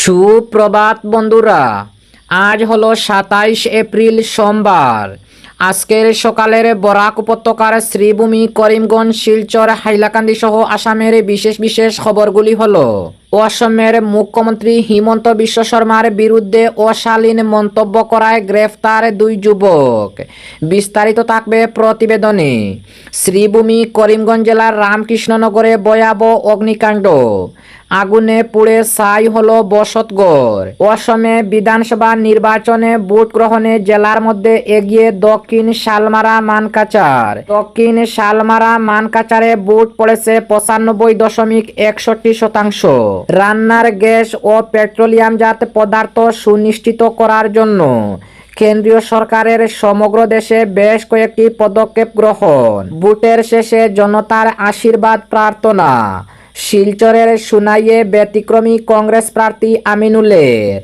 সুপ্রভাত বন্ধুরা, আজ হলো 27 এপ্রিল সোমবার। আজকের সকালের বরাক উপত্যকার শ্রীভূমি, করিমগঞ্জ, শিলচর, হাইলাকান্দি সহ আসামের বিশেষ বিশেষ খবরগুলি হলো: অসমের মুখ্যমন্ত্রী হিমন্ত বিশ্ব শর্মার বিরুদ্ধে অশালীন মন্তব্য করায় গ্রেফতার 2 যুবক। বিস্তারিত থাকবে প্রতিবেদনে। শ্রীভূমি, করিমগঞ্জ জেলার রামকৃষ্ণনগরে ভয়াবহ অগ্নিকাণ্ড, আগুনে পুড়ে ছাই হলো বসতঘর। অসমে বিধানসভা নির্বাচনে ভোট গ্রহণে জেলার মধ্যে এগিয়ে দক্ষিণ শালমারা মানকাচার। দক্ষিণ শালমারা মানকাচারে ভোট পড়েছে 95.61%। রান্নার গ্যাস ও পেট্রোলিয়ামজাত পদার্থ সুনিশ্চিত করার জন্য কেন্দ্রীয় সরকারের সমগ্র দেশে বেশ কয়েকটি পদক্ষেপ গ্রহণ। ভোটের শেষে জনতার আশীর্বাদ প্রার্থনা। শিলচরের সুনাইয়ে ব্যতিক্রমী কংগ্রেস প্রার্থী আমিনুলের।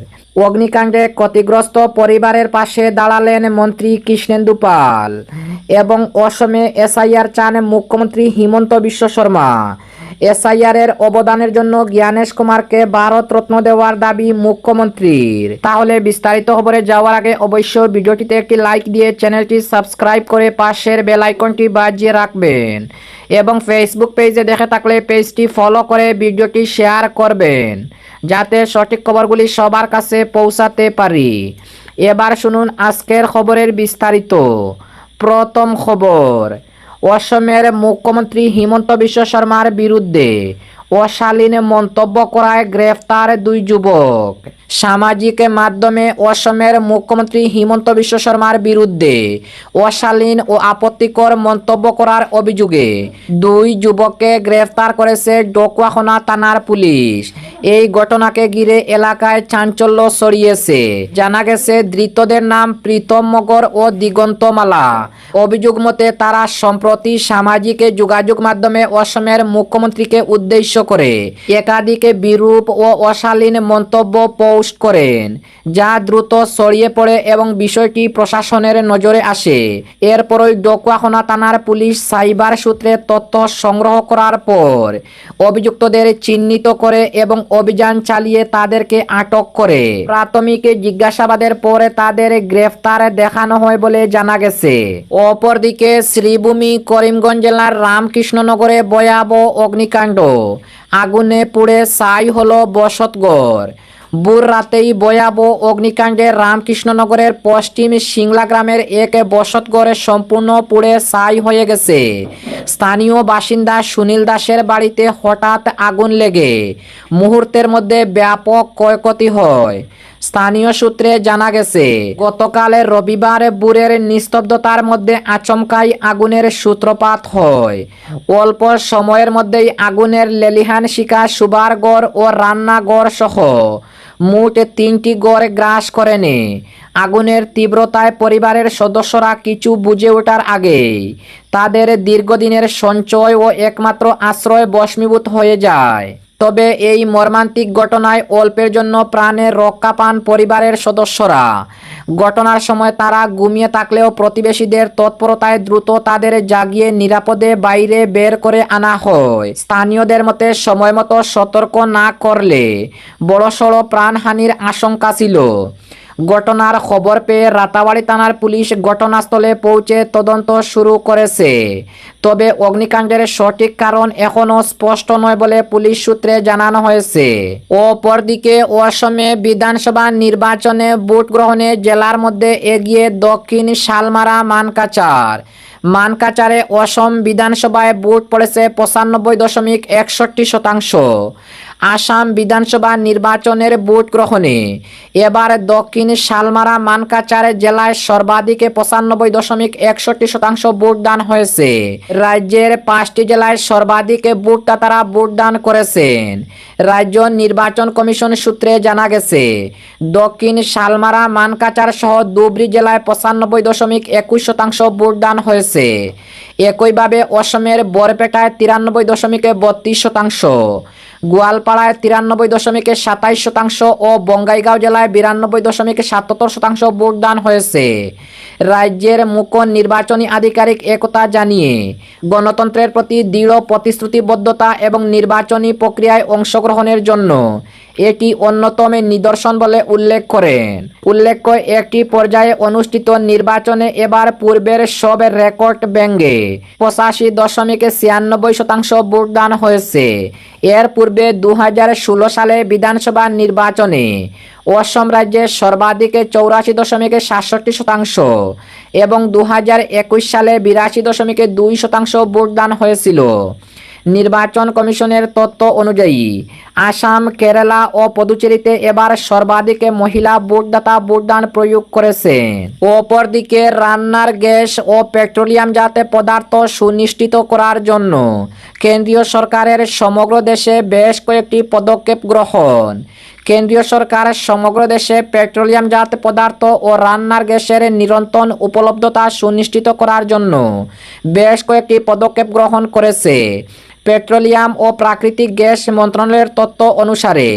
অগ্নিকাণ্ডে ক্ষতিগ্রস্ত পরিবারের পাশে দাঁড়ালেন মন্ত্রী কৃষ্ণেন্দু পাল। এবং অসমে এসআইআর চান মুখ্যমন্ত্রী হিমন্ত বিশ্ব শর্মা। এসআইআর অবদানের জন্য জ্ঞানেশ কুমারকে ভারত রত্ন দেওয়ার দাবি মুখ্যমন্ত্রীর। তাহলে বিস্তারিত খবরে যাওয়ার আগে অবশ্যই ভিডিওটিতে একটি লাইক দিয়ে চ্যানেলটি সাবস্ক্রাইব করে পাশের বেল আইকনটি বাজিয়ে রাখবেন এবং ফেসবুক পেজে দেখে থাকলে পেজটি ফলো করে ভিডিওটি শেয়ার করবেন, যাতে সঠিক খবরগুলি সবার কাছে পৌঁছাতে পারি। এবার শুনুন আজকের খবরের বিস্তারিত। প্রথম খবর, অসমের মুখ্যমন্ত্রী হিমন্ত বিশ্ব শর্মার বিরুদ্ধে অশালীন মন্তব্য করায় গ্রেফতার 2 যুবক। সামাজিক মাধ্যমে অসমের মুখ্যমন্ত্রী হিমন্ত বিশ্ব শর্মার বিরুদ্ধে অশালীন ও আপত্তিকর মন্তব্য করার অভিযোগে 2 যুবককে গ্রেফতার করেছে ডকুয়াখানা থানার পুলিশ। এই ঘটনাকে ঘিরে এলাকায় চাঞ্চল্য ছড়িয়েছে। জানা গেছে, ধৃতদের নাম প্রীতম মগর ও দিগন্ত মালা। অভিযোগ মতে তারা সম্প্রতি সামাজিক যোগাযোগ মাধ্যমে অসমের মুখ্যমন্ত্রীকে উদ্দেশ্য করে একাধিক বিরূপ ও অশালীন মন্তব্য পোস্ট করেন, যা দ্রুত ছড়িয়ে পড়ে এবং বিষয়টি প্রশাসনের নজরে আসে। এরপরই ডকুয়াখানা থানার পুলিশ সাইবার সূত্রে তথ্য সংগ্রহ করার পর অভিযুক্তদের চিহ্নিত করে এবং অভিযান চালিয়ে তাদেরকে আটক করে। প্রাথমিক জিজ্ঞাসাবাদের পরে তাদের গ্রেফতার দেখানো হয় বলে জানা গেছে। অপরদিকে শ্রীভূমি, করিমগঞ্জ জেলার রামকৃষ্ণনগরে ভয়াবহ অগ্নিকাণ্ড, আগুনে পুড়ে ছাই হলো বসতঘর। ভোর রাতেই ভয়াবহ অগ্নিকাণ্ডে রামকৃষ্ণনগরের পশ্চিম সিংলা গ্রামের এক বসতঘর সম্পূর্ণ পুড়ে ছাই হয়ে গেছে। স্থানীয় বাসিন্দা সুনীল দাসের বাড়িতে হঠাৎ আগুন লেগে মুহূর্তের মধ্যে ব্যাপক ক্ষয়ক্ষতি হয়। স্থানীয় সূত্রে জানা গেছে, গতকাল রবিবার ভোরের নিস্তব্ধতার মধ্যে আচমকাই আগুনের সূত্রপাত হয়। অল্প সময়ের মধ্যেই আগুনের লেলিহান শিখা সুবার গড় ও রান্নাঘর সহ মোট 3টি ঘর গ্রাস করে নেয়। আগুনের তীব্রতায় পরিবারের সদস্যরা কিছু বুঝে ওঠার আগেই তাদের দীর্ঘদিনের সঞ্চয় ও একমাত্র আশ্রয় ভস্মীভূত হয়ে যায়। তবে এই মর্মান্তিক ঘটনায় অল্পের জন্য প্রাণে রক্ষা পান পরিবারের সদস্যরা। ঘটনার সময় তারা ঘুমিয়ে থাকলেও প্রতিবেশীদের তৎপরতায় দ্রুত তাদের জাগিয়ে নিরাপদে বাইরে বের করে আনা হয়। স্থানীয়দের মতে সময়মতো সতর্ক না করলে বড়সড় প্রাণহানির আশঙ্কা ছিল। ঘটনার খবর পেয়ে রাতাবাড়ি থানার পুলিশ ঘটনাস্থলে পৌঁছে তদন্ত শুরু করেছে। তবে অগ্নিকাণ্ডের সঠিক কারণ এখনও স্পষ্ট নয় বলে পুলিশ সূত্রে জানানো হয়েছে। অপরদিকে অসমে বিধানসভা নির্বাচনে ভোট গ্রহণে জেলার মধ্যে এগিয়ে দক্ষিণ শালমারা মানকাচার। মানকাচারে অসম বিধানসভায় ভোট পড়েছে 95.61%। আসাম বিধানসভা নির্বাচনের ভোট গ্রহণে এবার দক্ষিণ শালমারা মানকাচার জেলায় সর্বাধিক 95.61% ভোটদান হয়েছে। রাজ্যের 5টি জেলায় সর্বাধিক ভোটদাতারা ভোটদান করেছেন। রাজ্য নির্বাচন কমিশন সূত্রে জানা গেছে, দক্ষিণ শালমারা মানকাচার সহ ধুবড়ী জেলায় 95.21% ভোটদান হয়েছে। একইভাবে অসমের বরপেটায় 93.32%, গোয়ালপাড়ায় 93.27% ও বঙ্গাইগাঁও জেলায় 92.77% ভোটদান হয়েছে। রাজ্যের মুখ্য নির্বাচনী আধিকারিক একথা জানিয়ে গণতন্ত্রের প্রতি দৃঢ় প্রতিশ্রুতিবদ্ধতা এবং নির্বাচনী প্রক্রিয়ায় অংশগ্রহণের জন্য এটি অন্যতম নিদর্শন বলে উল্লেখ করেন। উল্লেখ্য, একটি পর্যায়ে অনুষ্ঠিত নির্বাচনে এবার পূর্বের সব রেকর্ড ভেঙে 85.96% ভোটদান হয়েছে। এর পূর্বে 2016 সালে বিধানসভা নির্বাচনে অসম রাজ্যে সর্বাধিক 84.67% এবং 2021 সালে 82.2% ভোটদান হয়েছিল। নির্বাচন কমিশনের তথ্য অনুযায়ী আসাম, কেরালা ও পুদুচেরিতে এবার সর্বাধিক মহিলা ভোটদাতা ভোটদান প্রয়োগ করেছেন। অপরদিকে রান্নার গ্যাস ও পেট্রোলিয়ামজাত পদার্থ সুনিশ্চিত করার জন্য কেন্দ্রীয় সরকারের সমগ্র দেশে বেশ কয়েকটি পদক্ষেপ গ্রহণ। কেন্দ্রীয় সরকার সমগ্র দেশে পেট্রোলিয়ামজাত পদার্থ ও রান্নার গ্যাসের নিরন্তর উপলব্ধতা সুনিশ্চিত করার জন্য বেশ কয়েকটি পদক্ষেপ গ্রহণ করেছে। পেট্রোলিয়াম ও প্রাকৃতিক গ্যাস মন্ত্রণালয়ের তথ্য অনুসারে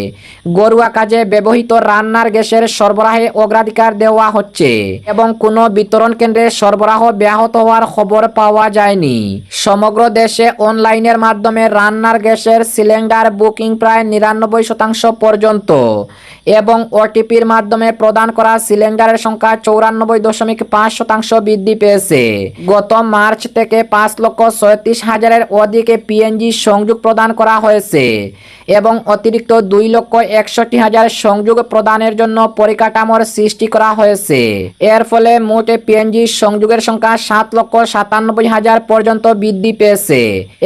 ঘরোয়া কাজে ব্যবহৃত রান্নার গ্যাসের সরবরাহে অগ্রাধিকার দেওয়া হচ্ছে এবং কোনো বিতরণ কেন্দ্রে সরবরাহ ব্যাহত হওয়ার খবর পাওয়া যায়নি। সমগ্র দেশে অনলাইনের মাধ্যমে রান্নার গ্যাসের সিলিন্ডার বুকিং প্রায় 99% পর্যন্ত এবং ওটিপির মাধ্যমে প্রদান করা সিলিন্ডারের সংখ্যা 94.5% বৃদ্ধি পেয়েছে। গত মার্চ থেকে 5,37,000-এর অধিক পিএনজি সংযোগ প্রদান করা হয়েছে এবং অতিরিক্ত 2,61,000 সংযোগ প্রদানের জন্য পরিকাঠামোর সৃষ্টি করা হয়েছে। এর ফলে মোট পিএনজি সংযোগের সংখ্যা 7,97,000 পর্যন্ত বৃদ্ধি পেয়েছে।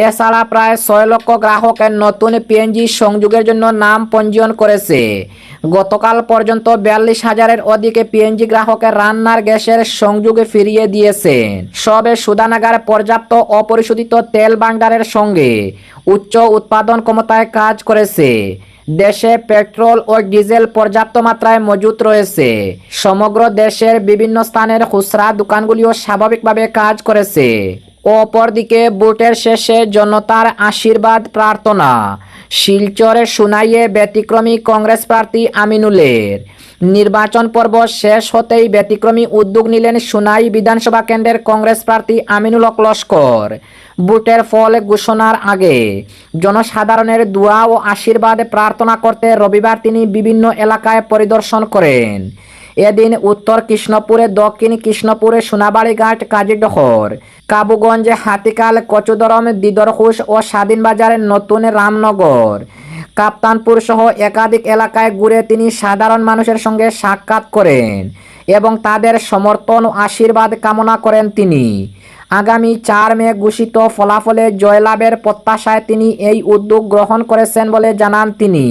এছাড়া প্রায় 6 লক্ষ গ্রাহক নতুন পিএনজি সংযোগের জন্য নাম পঞ্জীয়ন করেছে। গতকাল পর্যন্ত 42,000-এর অধিক পিএনজি গ্রাহকের রান্নার গ্যাসের সংযোগ ফিরিয়ে দিয়েছেন। সবে সুদানাগার পর্যাপ্ত অপরিশোধিত তেল ভান্ডারের সঙ্গে উচ্চ উৎপাদন ক্ষমতায় কাজ করেছে। দেশে পেট্রোল ও ডিজেল পর্যাপ্ত মাত্রায় মজুত রয়েছে। সমগ্র দেশের বিভিন্ন স্থানের খুচরা দোকানগুলিও স্বাভাবিকভাবে কাজ করেছে। অপরদিকে ভোটের শেষে জনতার আশীর্বাদ প্রার্থনা। শিলচরে সুনাইয়ে ব্যতিক্রমী কংগ্রেস প্রার্থী আমিনুলের। নির্বাচন পর্ব শেষ হতেই ব্যতিক্রমী উদ্যোগ নিলেন সুনাই বিধানসভা কেন্দ্রের কংগ্রেস প্রার্থী আমিনুল হক লস্কর। ভোটের ফল ঘোষণার আগে জনসাধারণের দোয়া ও আশীর্বাদ প্রার্থনা করতে রবিবার তিনি বিভিন্ন এলাকায় পরিদর্শন করেন। এদিন উত্তর কৃষ্ণপুরে, দক্ষিণ কৃষ্ণপুরে, সোনাবাড়িঘাট, কাজীডহর, কাবুগঞ্জ, হাতিকাল, কচুদরম, দিদরখুশ ও স্বাধীনবাজারের নতুন রামনগর, কাপ্তানপুর সহ একাধিক এলাকায় ঘুরে তিনি সাধারণ মানুষের সঙ্গে সাক্ষাৎ করেন এবং তাদের সমর্থন ও আশীর্বাদ কামনা করেন তিনি। আগামী 4 মে ঘোষিত ফলাফলে জয়লাভের প্রত্যাশায় তিনি এই উদ্যোগ গ্রহণ করেছেন বলে জানান তিনি।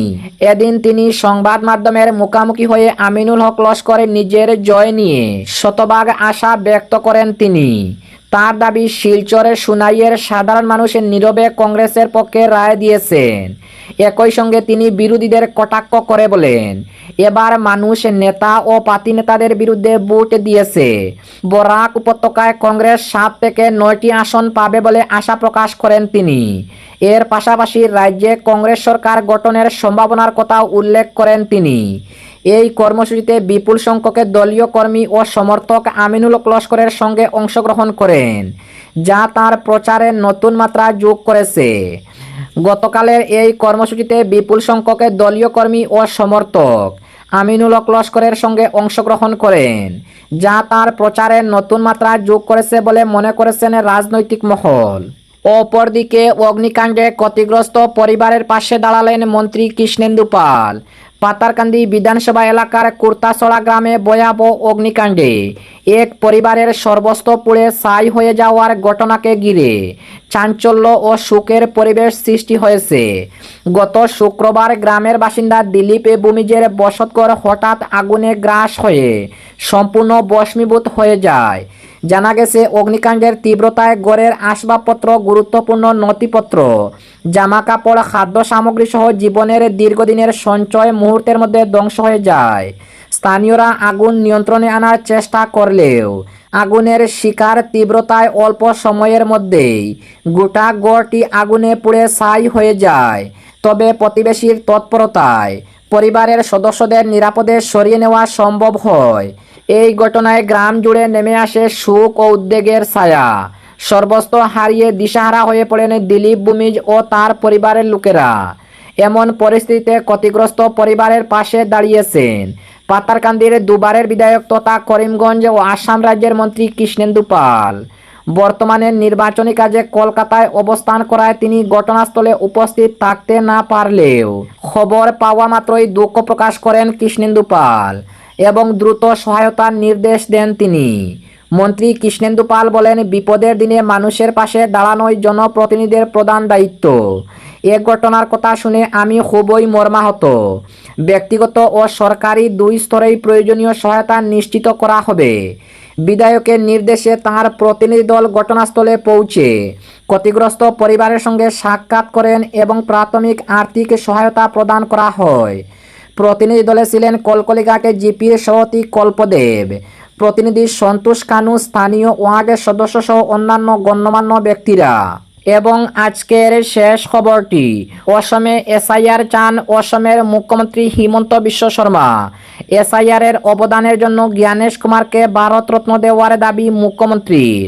এদিন তিনি সংবাদ মাধ্যমের মুখোমুখি হয়ে আমিনুল হক লস্করের নিজের জয় নিয়ে শতভাগ আশা ব্যক্ত করেন তিনি। তার দাবি, শিলচরের সুনাইয়ের সাধারণ মানুষের নীরবে কংগ্রেসের পক্ষে রায় দিয়েছেন। একই সঙ্গে তিনি বিরোধীদের কটাক্ষ করে বলেন, এবার মানুষ নেতা ও পার্টি নেতাদের বিরুদ্ধে ভোট দিয়েছে। বরাক উপত্যকায় কংগ্রেস 7 থেকে 9টি আসন পাবে বলে আশা প্রকাশ করেন তিনি। এর পাশাপাশি রাজ্যে কংগ্রেস সরকার গঠনের সম্ভাবনার কথা উল্লেখ করেন তিনি। এই কর্মসূচিতে বিপুল সংখ্যক দলীয় কর্মী ও সমর্থক আমিনুল হক লস্করের সঙ্গে অংশগ্রহণ করেন, যা তার প্রচারে নতুন মাত্রা যোগ করেছে। গতকালের এই কর্মসূচিতে বিপুল সংখ্যক দলীয় কর্মী ও সমর্থক আমিনুল হক লস্করের সঙ্গে অংশগ্রহণ করেন, যা তার প্রচারে নতুন মাত্রা যোগ করেছে বলে মনে করেছেন রাজনৈতিক মহল। অপরদিকে অগ্নিকাণ্ডে ক্ষতিগ্রস্ত পরিবারের পাশে দাঁড়ালেন মন্ত্রী কৃষ্ণেন্দু পাল। পাতারকান্দি বিধানসভা এলাকার কুর্তাছড়া গ্রামে ভয়াবহ অগ্নিকাণ্ডে এক পরিবারের সর্বস্ব পুড়ে ছাই হয়ে যাওয়ার ঘটনাকে ঘিরে চাঞ্চল্য ও শোকের পরিবেশ সৃষ্টি হয়েছে। গত শুক্রবার গ্রামের বাসিন্দা দিলীপ ভূমিজের বসতঘর হঠাৎ আগুনে গ্রাস হয়ে সম্পূর্ণ ভস্মীভূত হয়ে যায়। জানা গেছে, অগ্নিকাণ্ডের তীব্রতায় ঘরের আসবাবপত্র, গুরুত্বপূর্ণ নথিপত্র, জামাকাপড়, খাদ্য সামগ্রী সহ জীবনের দীর্ঘদিনের সঞ্চয় মুহূর্তের মধ্যে ধ্বংস হয়ে যায়। স্থানীয়রা আগুন নিয়ন্ত্রণে আনার চেষ্টা করলেও আগুনের শিকার তীব্রতায় অল্প সময়ের মধ্যেই গোটা ঘরটি আগুনে পুড়ে ছাই হয়ে যায়। তবে প্রতিবেশীর তৎপরতায় পরিবারের সদস্যদের নিরাপদে সরিয়ে নেওয়া সম্ভব হয়। এই ঘটনায় গ্রাম জুড়ে নেমে আসে শোক ও উদ্বেগের ছায়া। সর্বস্ব হারিয়ে দিশাহারা হয়ে পড়েন দিলীপ ভূমিজ ও তার পরিবারের লোকেরা। এমন পরিস্থিতিতে ক্ষতিগ্রস্ত পরিবারের পাশে দাঁড়িয়েছেন পাতারকান্দির দুবারের বিধায়ক তথা করিমগঞ্জ ও আসাম রাজ্যের মন্ত্রী কৃষ্ণেন্দু পাল। বর্তমানে নির্বাচনী কাজে কলকাতায় অবস্থান করায় তিনি ঘটনাস্থলে উপস্থিত থাকতে না পারলেও খবর পাওয়া মাত্রই দুঃখ প্রকাশ করেন কৃষ্ণেন্দু পাল এবং দ্রুত সহায়তার নির্দেশ দেন তিনি। মন্ত্রী কৃষ্ণেন্দু পাল বলেন, বিপদের দিনে মানুষের পাশে দাঁড়ানোই জনপ্রতিনিধিদের প্রধান দায়িত্ব। এ ঘটনার কথা শুনে আমি খুবই মর্মাহত। ব্যক্তিগত ও সরকারি দুই স্তরেই প্রয়োজনীয় সহায়তা নিশ্চিত করা হবে। বিধায়কের নির্দেশে তাঁর প্রতিনিধি দল ঘটনাস্থলে পৌঁছে ক্ষতিগ্রস্ত পরিবারের সঙ্গে সাক্ষাৎ করেন এবং প্রাথমিক আর্থিক সহায়তা প্রদান করা হয়। প্রতিনিধি দলে ছিলেন কলকলিগাকে জিপির সভাপতি কল্পদেব, প্রতিনিধি সন্তোষ কানু, স্থানীয় ওয়ার্ডের সদস্য সহ অন্যান্য গণ্যমান্য ব্যক্তিরা। এবং আজকের শেষ খবরটি, অসমে এসআইআর চান অসমের মুখ্যমন্ত্রী হিমন্ত বিশ্ব শর্মা। এসআইআর এর অবদানের জন্য জ্ঞানেশ কুমারকে ভারতরত্ন দেওয়ার দাবি মুখ্যমন্ত্রীর।